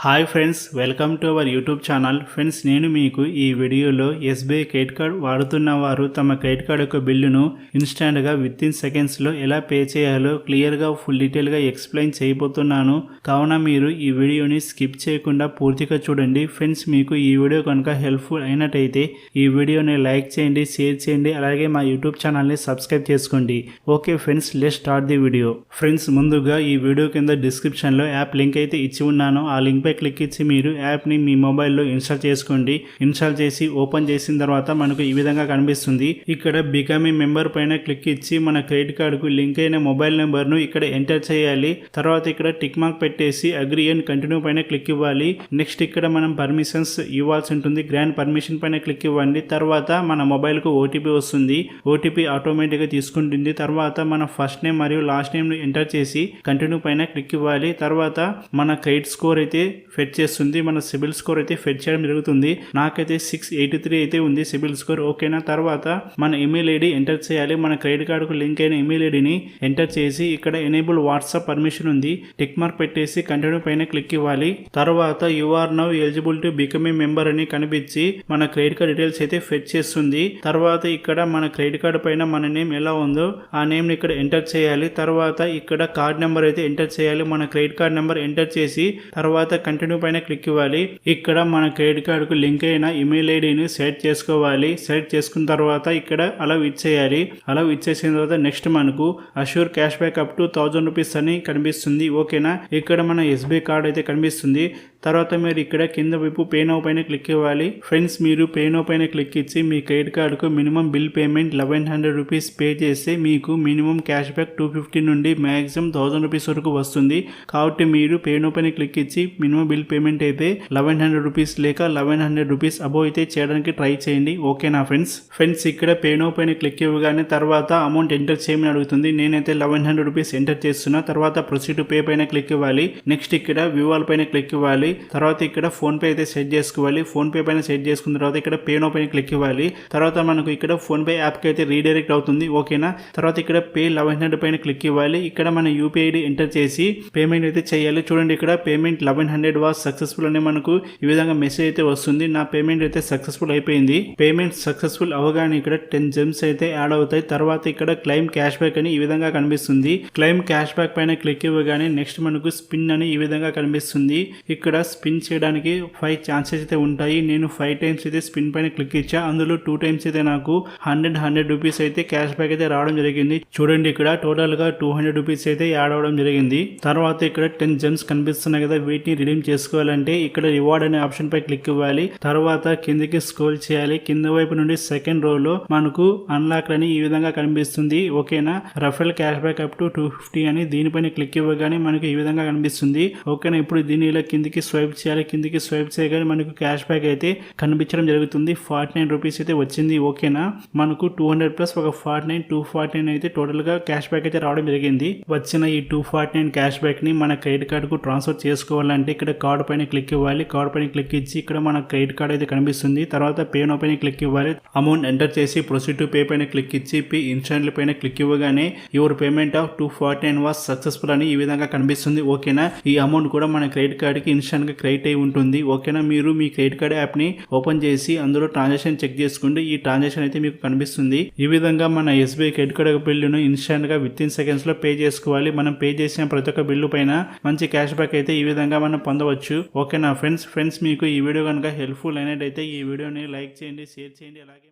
Hi friends, welcome to our YouTube channel. Friends, నేను మీకు ఈ వీడియోలో ఎస్బీఐ క్రెడిట్ కార్డ్ వాడుతున్న వారు తమ క్రెడిట్ కార్డ్ యొక్క బిల్లును ఇన్స్టాంట్గా విత్ సెకండ్స్లో ఎలా పే చేయాలో క్లియర్గా ఫుల్ డీటెయిల్గా ఎక్స్ప్లెయిన్ చేయబోతున్నాను. కావున మీరు ఈ వీడియోని స్కిప్ చేయకుండా పూర్తిగా చూడండి. ఫ్రెండ్స్, మీకు ఈ వీడియో కనుక హెల్ప్ఫుల్ అయినట్టయితే ఈ వీడియోని లైక్ చేయండి, షేర్ చేయండి, అలాగే మా యూట్యూబ్ ఛానల్ని సబ్స్క్రైబ్ చేసుకోండి. Okay friends, let's start the video. Friends, ముందుగా ఈ వీడియో కింద డిస్క్రిప్షన్లో యాప్ లింక్ అయితే ఇచ్చి ఉన్నాను. ఆ లింక్ క్లిక్ ఇచ్చి మీరు యాప్ని మీ మొబైల్లో ఇన్స్టాల్ చేసుకోండి. ఇన్స్టాల్ చేసి ఓపెన్ చేసిన తర్వాత మనకు ఈ విధంగా కనిపిస్తుంది. ఇక్కడ బికమ్ ఏ మెంబర్ పైన క్లిక్ ఇచ్చి మన క్రెడిట్ కార్డుకు లింక్ అయిన మొబైల్ నెంబర్ను ఇక్కడ ఎంటర్ చేయాలి. తర్వాత ఇక్కడ టిక్ మార్క్ పెట్టేసి అగ్రీ అండ్ కంటిన్యూ పైన క్లిక్ ఇవ్వాలి. నెక్స్ట్ ఇక్కడ మనం పర్మిషన్స్ ఇవ్వాల్సి ఉంటుంది. గ్రాండ్ పర్మిషన్ పైన క్లిక్ ఇవ్వండి. తర్వాత మన మొబైల్కు ఓటీపీ వస్తుంది. ఓటీపీ ఆటోమేటిక్గా తీసుకుంటుంది. తర్వాత మన ఫస్ట్ నేమ్ మరియు లాస్ట్ నేమ్ ఎంటర్ చేసి కంటిన్యూ పైన క్లిక్ ఇవ్వాలి. తర్వాత మన క్రెడిట్ స్కోర్ అయితే ఫెచ్ చేస్తుంది. మన సిబిల్ స్కోర్ అయితే ఫెచ్ చేయడం జరుగుతుంది. నాకైతే 683 అయితే ఉంది సిబిల్ స్కోర్. ఓకేనా. తర్వాత మన ఈమెయిల్ ఐడి ఎంటర్ చేయాలి. మన క్రెడిట్ కార్డుకు లింక్ అయిన ఈమెయిల్ ఐడిని ఎంటర్ చేసి ఇక్కడ ఎనేబుల్ వాట్సాప్ పర్మిషన్ ఉంది. టిక్ మార్క్ పెట్టేసి కంటిన్యూ పైన క్లిక్ ఇవ్వాలి. తర్వాత you are now eligible to become a member అని కనిపించి మన క్రెడిట్ కార్డ్ డీటెయిల్స్ అయితే ఫెచ్ చేస్తుంది. తర్వాత ఇక్కడ మన క్రెడిట్ కార్డు పైన మన నేమ్ ఎలా ఉందో ఆ నేమ్ ని ఇక్కడ ఎంటర్ చేయాలి. తర్వాత ఇక్కడ కార్డ్ నెంబర్ అయితే ఎంటర్ చేయాలి. మన క్రెడిట్ కార్డ్ నెంబర్ ఎంటర్ చేసి తర్వాత కంటిన్యూ పైన క్లిక్ ఇవ్వాలి. ఇక్కడ మన క్రెడిట్ కార్డుకు లింక్ అయిన ఈమెయిల్ ఐడిని సెట్ చేసుకోవాలి. సెట్ చేసుకున్న తర్వాత ఇక్కడ అలౌ ఇచ్చేయాలి. అలౌ ఇచ్చేసిన తర్వాత నెక్స్ట్ మనకు assure cash back up to 1000 rupees అని కనిపిస్తుంది. ఓకేనా. ఇక్కడ మన ఎస్బీఐ కార్డ్ అయితే కనిపిస్తుంది. తర్వాత మీరు ఇక్కడ కింద వైపు పే నౌ పైన క్లిక్ ఇవ్వాలి. ఫ్రెండ్స్, మీరు పే నౌ పైన క్లిక్ ఇచ్చి మీ క్రెడిట్ కార్డుకు minimum bill payment 1100 rupees pay చేస్తే మీకు మినిమం క్యాష్ బ్యాక్ 250 నుండి మ్యాక్సిమం 1000 రూపీస్ వరకు వస్తుంది. కాబట్టి మీరు పే నౌ పైన క్లిక్ ఇచ్చి మినిమం బిల్ పేమెంట్ అయితే 1100 రూపీస్ లేక 1100 రూపీస్ అబోవ్ అయితే చేయడానికి ట్రై చేయండి. ఓకేనా ఫ్రెండ్స్, ఇక్కడ పే నౌ పైన క్లిక్ ఇవ్వగానే తర్వాత అమౌంట్ ఎంటర్ చేయమని అడుగుతుంది. నేనైతే 1100 రూపీస్ ఎంటర్ చేస్తున్నా. తర్వాత ప్రొసీడ్ టు పే పైన క్లిక్ ఇవ్వాలి. నెక్స్ట్ ఇక్కడ వ్యూ ఆల్ పైన క్లిక్ ఇవ్వాలి. తర్వాత ఇక్కడ ఫోన్ పే అయితే సెట్ చేసుకోవాలి. ఫోన్ పే పైన సెట్ చేసుకున్న తర్వాత ఇక్కడ పే నౌ పైన క్లిక్ ఇవ్వాలి. తర్వాత మనకు ఇక్కడ ఫోన్ పే యాప్ కి అయితే రీడైరెక్ట్ అవుతుంది. ఓకేనా. తర్వాత ఇక్కడ పే 1100 పైన క్లిక్ ఇవ్వాలి. ఇక్కడ మన యూపీఐ ఐడి ఎంటర్ చేసి పేమెంట్ అయితే చేయాలి. చూడండి, ఇక్కడ పేమెంట్ 1100 వాస్ సక్సెస్ఫుల్ అని మనకు ఈ విధంగా మెసేజ్ అయితే వస్తుంది. నా పేమెంట్ అయితే సక్సెస్ఫుల్ అయిపోయింది. పేమెంట్ సక్సెస్ఫుల్ అవగానే ఇక్కడ 10 జెమ్స్ అయితే యాడ్ అవుతాయి. తర్వాత ఇక్కడ క్లెయిమ్ క్యాష్ బ్యాక్ అని ఈ విధంగా కనిపిస్తుంది. క్లెయిమ్ క్యాష్ బ్యాక్ పైన క్లిక్ ఇవ్వగానే నెక్స్ట్ మనకు స్పిన్ అని ఈ విధంగా కనిపిస్తుంది. ఇక్కడ స్పిన్ చేయడానికి 5 ఛాన్సెస్ అయితే ఉంటాయి. నేను 5 టైమ్స్ అయితే స్పిన్ పైన క్లిక్ ఇచ్చా. అందులో 2 టైమ్స్ అయితే నాకు 100 రూపీస్ అయితే క్యాష్ బ్యాక్ అయితే రావడం జరిగింది. చూడండి, ఇక్కడ టోటల్ గా 200 రూపీస్ అయితే యాడ్ అవడం జరిగింది. తర్వాత ఇక్కడ 10 జెమ్స్ కనిపిస్తున్నాయి కదా, వీటిని రిడీమ్ చేసుకోవాలంటే ఇక్కడ రివార్డ్ అనే ఆప్షన్ పై క్లిక్ ఇవ్వాలి. తర్వాత కిందకి స్క్రోల్ చేయాలి. కింద వైపు నుండి సెకండ్ రో లో మనకు అన్లాక్ అని ఈ విధంగా కనిపిస్తుంది. ఓకేనా. Raffle cash back up to 250 అని దీనిపైన క్లిక్ ఇవ్వగానే మనకు ఈ విధంగా కనిపిస్తుంది. ఓకేనా. ఇప్పుడు దీన్ని ఇలా కిందికి స్వైప్ చేయాలి. కిందికి స్వైప్ చేయగానే మనకు క్యాష్ బ్యాక్ అయితే కనిపించడం జరుగుతుంది. 49 రూపీస్ అయితే వచ్చింది. ఓకేనా. మనకు 200 ప్లస్ ఒక 49 249 అయితే టోటల్ గా క్యాష్ బ్యాక్ అయితే రావడం జరిగింది. వచ్చిన ఈ 249 క్యాష్ బ్యాక్ ని మన క్రెడిట్ కార్డు కు ట్రాన్స్ఫర్ చేసుకోవాలంటే ఇక్కడ కార్డు పైన క్లిక్ ఇవ్వాలి. కార్డు పైన క్లిక్ ఇచ్చి ఇక్కడ మన క్రెడిట్ కార్డ్ అయితే కనిపిస్తుంది. తర్వాత పే నౌ పైన క్లిక్ ఇవ్వాలి. అమౌంట్ ఎంటర్ చేసి ప్రొసీడ్ టు పే పైన క్లిక్ ఇచ్చి పే ఇన్స్టాంట్లీ పైన క్లిక్ ఇవ్వగానే your payment of 249 was successful అని ఈ విధంగా కనిపిస్తుంది. ఓకేనా. ఈ అమౌంట్ కూడా మన క్రెడిట్ కార్డ్ కి ఇన్స్టాంట్ గా క్రెడిట్ అయి ఉంటుంది. ఓకేనా. మీరు మీ క్రెడిట్ కార్డ్ యాప్ ని ఓపెన్ చేసి అందులో ట్రాన్సాక్షన్ చెక్ చేసుకోండి. ఈ ట్రాన్సాక్షన్ అయితే మీకు కనిపిస్తుంది. ఈ విధంగా మన ఎస్బీఐ క్రెడిట్ కార్డ్ బిల్లును ఇన్స్టాంట్ గా విత్ ఇన్ సెకండ్స్ లో పే చేసుకోవాలి. మనం పే చేసిన ప్రతి ఒక్క బిల్లు పైన మంచి క్యాష్ బ్యాక్ అయితే ఈ విధంగా మనం పొందవచ్చు. ఓకేనా ఫ్రెండ్స్, మీకు ఈ వీడియో కనుక హెల్ప్ఫుల్ అయినట్టయితే ఈ వీడియోని లైక్ చేయండి, షేర్ చేయండి, అలాగే